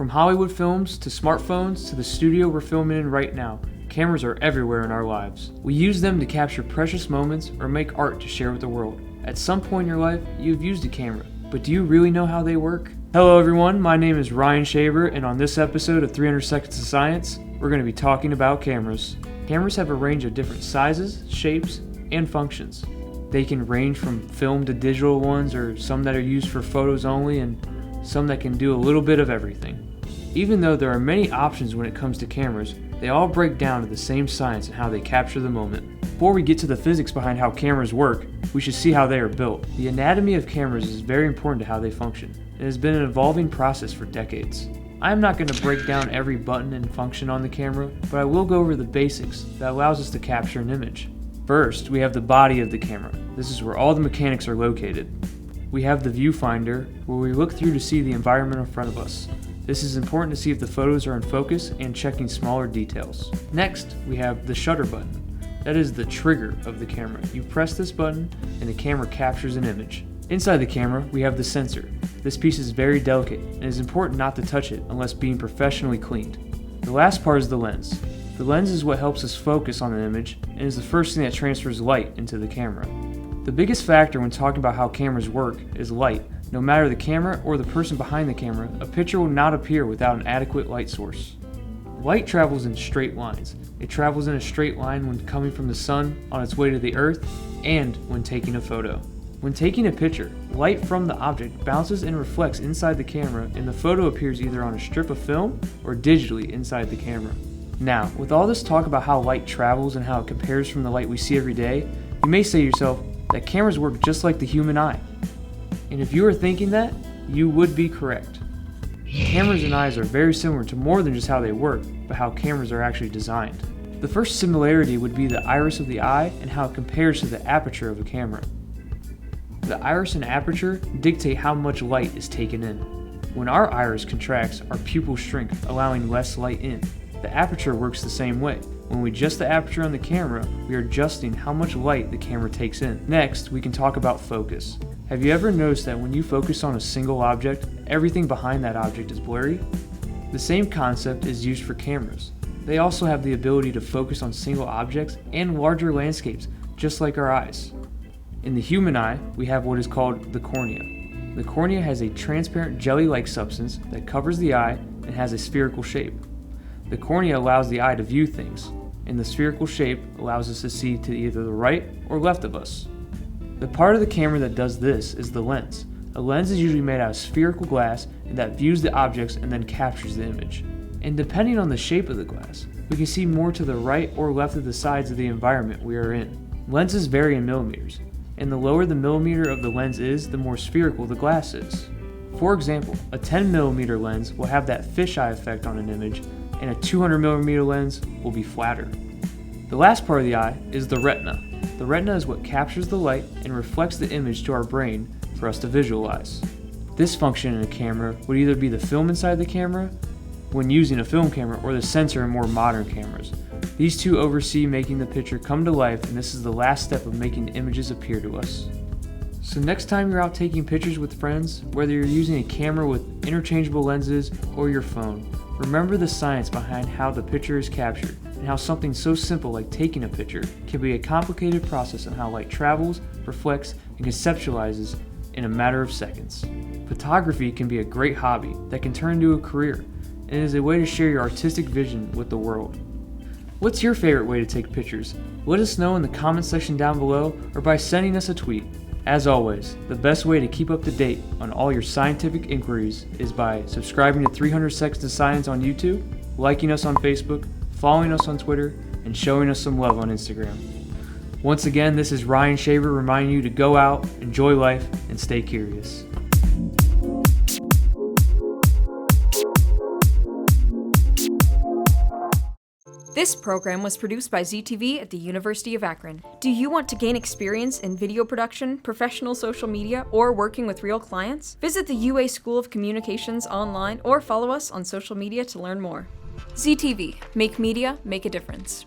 From Hollywood films to smartphones to the studio we're filming in right now, cameras are everywhere in our lives. We use them to capture precious moments or make art to share with the world. At some point in your life, you've used a camera, but do you really know how they work? Hello everyone, my name is Ryan Shaver, and on this episode of 300 Seconds of Science, we're going to be talking about cameras. Cameras have a range of different sizes, shapes, and functions. They can range from film to digital ones, or some that are used for photos only, and some that can do a little bit of everything. Even though there are many options when it comes to cameras, they all break down to the same science and how they capture the moment. Before we get to the physics behind how cameras work, we should see how they are built. The anatomy of cameras is very important to how they function. It has been an evolving process for decades. I am not going to break down every button and function on the camera, but I will go over the basics that allows us to capture an image. First, we have the body of the camera. This is where all the mechanics are located. We have the viewfinder, where we look through to see the environment in front of us. This is important to see if the photos are in focus and checking smaller details. Next, we have the shutter button. That is the trigger of the camera. You press this button and the camera captures an image. Inside the camera, we have the sensor. This piece is very delicate and it is important not to touch it unless being professionally cleaned. The last part is the lens. The lens is what helps us focus on an image and is the first thing that transfers light into the camera. The biggest factor when talking about how cameras work is light. No matter the camera or the person behind the camera, a picture will not appear without an adequate light source. Light travels in straight lines. It travels in a straight line when coming from the sun, on its way to the earth, and when taking a photo. When taking a picture, light from the object bounces and reflects inside the camera, and the photo appears either on a strip of film or digitally inside the camera. Now, with all this talk about how light travels and how it compares from the light we see every day, you may say to yourself that cameras work just like the human eye. And if you are thinking that, you would be correct. Cameras and eyes are very similar to more than just how they work, but how cameras are actually designed. The first similarity would be the iris of the eye and how it compares to the aperture of a camera. The iris and aperture dictate how much light is taken in. When our iris contracts, our pupils shrink, allowing less light in. The aperture works the same way. When we adjust the aperture on the camera, we are adjusting how much light the camera takes in. Next, we can talk about focus. Have you ever noticed that when you focus on a single object, everything behind that object is blurry? The same concept is used for cameras. They also have the ability to focus on single objects and larger landscapes, just like our eyes. In the human eye, we have what is called the cornea. The cornea has a transparent jelly-like substance that covers the eye and has a spherical shape. The cornea allows the eye to view things, and the spherical shape allows us to see to either the right or left of us. The part of the camera that does this is the lens. A lens is usually made out of spherical glass and that views the objects and then captures the image. And depending on the shape of the glass, we can see more to the right or left of the sides of the environment we are in. Lenses vary in millimeters, and the lower the millimeter of the lens is, the more spherical the glass is. For example, a 10mm lens will have that fisheye effect on an image, and a 200mm lens will be flatter. The last part of the eye is the retina. The retina is what captures the light and reflects the image to our brain for us to visualize. This function in a camera would either be the film inside the camera when using a film camera or the sensor in more modern cameras. These two oversee making the picture come to life, and this is the last step of making images appear to us. So next time you're out taking pictures with friends, whether you're using a camera with interchangeable lenses or your phone, remember the science behind how the picture is captured and how something so simple like taking a picture can be a complicated process on how light travels, reflects, and conceptualizes in a matter of seconds. Photography can be a great hobby that can turn into a career, and is a way to share your artistic vision with the world. What's your favorite way to take pictures? Let us know in the comment section down below or by sending us a tweet. As always, the best way to keep up to date on all your scientific inquiries is by subscribing to 300 Seconds of Science on YouTube, liking us on Facebook, following us on Twitter, and showing us some love on Instagram. Once again, this is Ryan Shaver reminding you to go out, enjoy life, and stay curious. This program was produced by ZTV at the University of Akron. Do you want to gain experience in video production, professional social media, or working with real clients? Visit the UA School of Communications online or follow us on social media to learn more. ZTV, make media, make a difference.